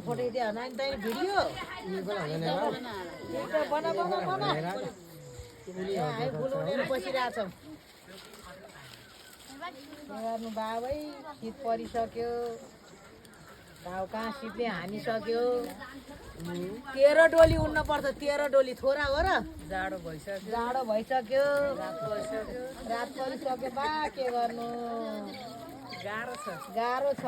photo video बना बना बना बसिरहेछौँ गर्नु बाबै शीत परिसक्यो घाउ कहाँ शीतले हानिसक्यो 13 डोली उड्न पर्छ 13 डोली थोरा हो र जाडो भइसक्यो रात परिसक्यो बा के गर्नु गाह्रो छ